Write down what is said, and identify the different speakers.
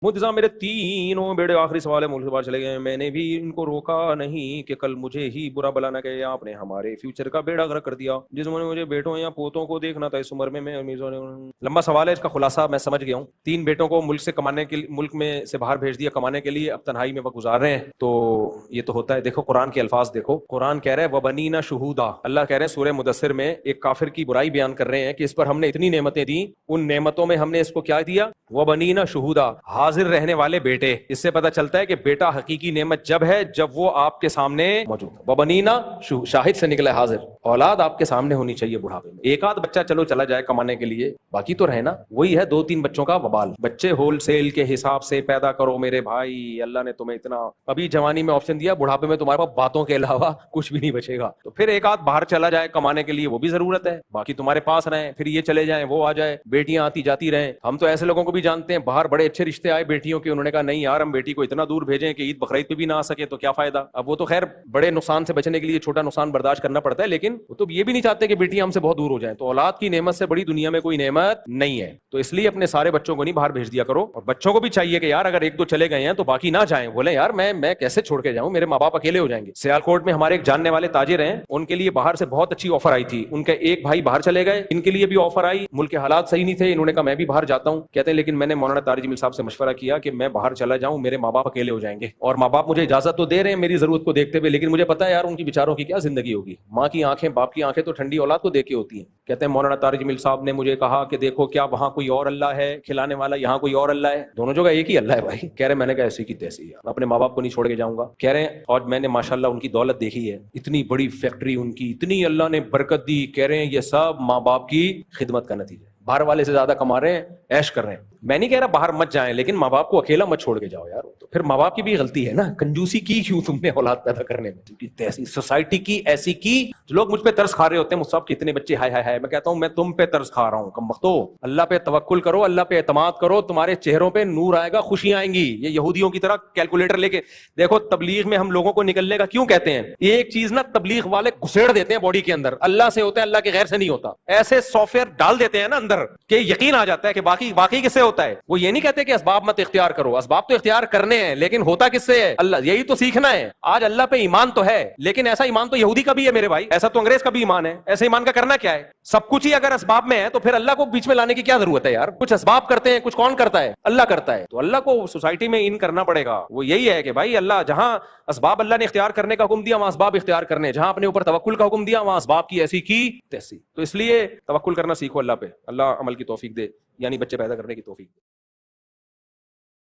Speaker 1: मुर्तज़ा मेरे तीनों बेटे आखिरी सवाल है, मुल्क से बाहर चले गए, मैंने भी इनको रोका नहीं कि कल मुझे ही बुरा भला न कहे, आपने हमारे फ्यूचर का बेड़ा गर्क कर दिया। जिस उम्र में मुझे बेटों या पोतों को देखना था, इस उम्र में मैं लंबा सवाल है, इसका खुलासा मैं समझ गया हूँ। 3 बेटों को मुल्क से कमाने के लिए, मुल्क में से बाहर भेज दिया कमाने के लिए, अब तन्हाई में वक्त गुजार रहे हैं। तो ये तो होता है। देखो कुरान के अल्फाज देखो, कुरान कह रहा है वबनीना शुहूदा, अल्लाह कह रहे हैं सूरह मुदस्सिर में एक काफिर की बुराई बयान कर रहे हैं कि इस पर हमने इतनी नेमतें दी, उन नेमतों में हमने इसको क्या दिया, वबनीना शुहूदा, हाजिर रहने वाले बेटे। इससे पता चलता है कि बेटा हकीकी नेमत जब है जब वो आपके सामने मौजूद है। वबनीना शाहिद से निकला हाजिर, औलाद आपके सामने होनी चाहिए बुढ़ापे में। एक आध बच्चा चलो चला जाए कमाने के लिए, बाकी तो रहे ना। वही है 2-3 बच्चों का वबाल। बच्चे होलसेल के हिसाब से पैदा करो मेरे भाई, अल्लाह ने तुम्हें इतना अभी जवानी में ऑप्शन दिया, बुढ़ापे में तुम्हारे पास बातों के अलावा कुछ भी नहीं बचेगा। तो फिर एक आध बाहर चला जाए कमाने के लिए, वो भी जरूरत है। बाकी तुम्हारे पास रहे, फिर ये चले जाए वो आ जाए, बेटियां आती जाती रहे। हम तो ऐसे लोगों को भी जानते हैं, बाहर बड़े अच्छे रिश्ते आए बेटियों के, उन्होंने कहा नहीं यार हम बेटी को इतना दूर भेजें कि ईद बकरीद पे भी ना आ सके तो क्या फायदा। अब वो तो खैर बड़े नुकसान से बचने के लिए छोटा नुकसान बर्दाश्त करना पड़ता है, लेकिन वो तो ये भी नहीं चाहते कि बेटियां हमसे बहुत दूर हो जाएं। तो औलाद की नेमत से बड़ी दुनिया में कोई नेमत नहीं है। तो इसलिए अपने सारे बच्चों को नहीं बाहर भेज दिया करो, और बच्चों को भी चाहिए कि यार अगर 1-2 चले गए हैं तो बाकी ना जाएं। बोले यार मैं कैसे छोड़ के जाऊं, मेरे माँ बाप अकेले हो जाएंगे। सियालकोट में हमारे एक जानने वाले ताजिर हैं, उनके लिए बाहर से बहुत अच्छी ऑफर आई थी। उनके एक भाई बाहर चले गए, इनके लिए भी ऑफर आई, मुल्क के हालात सही नहीं थे, इन्होंने कहा मैं भी बाहर जाता हूं। कहते हैं लेकिन मैंने मौलाना तारिक जमील साहब से मशवरा किया कि मैं बाहर चला जाऊं, मेरे माँ बाप अकेले हो जाएंगे, और माँ बाप मुझे इजाजत तो दे रहे हैं मेरी जरूरत को देखते हुए, लेकिन मुझे पता है यार उनकी बेचारों की क्या जिंदगी होगी। माँ की आंखें बाप की आंखें तो ठंडी औलाद को देख के होती हैं। कहते हैं मौलाना तारिक जमील साहब ने मुझे कहा कि देखो क्या वहां कोई और अल्लाह है खिलाने वाला, यहाँ कोई और अल्लाह है, दोनों जगह एक ही अल्लाह है भाई। कह रहे मैंने कहा ऐसी की तैसी है, अपने माँ बाप को नहीं छोड़ के जाऊंगा। कह रहे हैं और मैंने माशाल्लाह उनकी दौलत देखी है, इतनी बड़ी फैक्ट्री उनकी, इतनी अल्लाह ने बरकत दी। कह रहे हैं ये सब माँ बाप की खिदमत का नतीजा है, बाहर वाले से ज्यादा कमा रहे हैं, ऐश कर रहे हैं। मैं नहीं कह रहा बाहर मत जाएं, लेकिन माँ बाप को अकेला मत छोड़ के जाओ यार। तो फिर माँ बाप की भी गलती है ना, कंजूसी की क्यों तुमने औलाद पैदा करने में, ऐसी सोसाइटी की ऐसी की। लोग मुझ पे तरस खा रहे होते हैं, मुझसे कितने बच्चे हाय हाय हाय, मैं कहता हूं मैं तुम पे तरस खा रहा हूं। कम वक्तो अल्लाह पे तवक्कुल करो, अल्लाह पे एतमाद करो, तुम्हारे चेहरों पे नूर आएगा, खुशियां आएंगी। ये यहूदियों की तरह कैलकुलेटर लेके देखो, तबलीग में हम लोगों को निकलने का क्यों कहते हैं, एक चीज ना तबलीग वाले घुसेड़ देते हैं बॉडी के अंदर, अल्लाह से होता है अल्लाह के गैर से नहीं होता। ऐसे सॉफ्टवेयर डाल देते हैं ना अंदर कि यकीन आ जाता है कि बाकी वाकई किससे होता है। वो ये नहीं कहते कि असबाब मत इख्तियार करो, असबाब तो इख्तियार करने हैं, लेकिन होता किससे है, अल्लाह। यही तो सीखना है। आज अल्लाह पे ईमान तो है, लेकिन ऐसा ईमान तो यहूदी का भी है मेरे भाई, ऐसा तो अंग्रेज का भी ईमान है। ऐसे ईमान का करना क्या है, सब कुछ ही अगर असबाब में है तो फिर अल्लाह को बीच में लाने की क्या जरूरत है यार। कुछ असबाब करते हैं, कुछ कौन करता है, अल्लाह करता है। तो अल्लाह को सोसाइटी में इन करना पड़ेगा। वो यही है कि भाई अल्लाह जहां असबाब अल्लाह ने इख्तियार करने का हुक्म दिया वहां असबाब इख्तियार करने, जहां अपने ऊपर तवक्कुल का हुक्म दिया वहां असबाब की ऐसी की तैसी। तो इसलिए तवक्कुल करना सीखो अल्लाह पे, अल्लाह अमल की तौफीक दे, यानी बच्चे पैदा करने की तौफीक दे।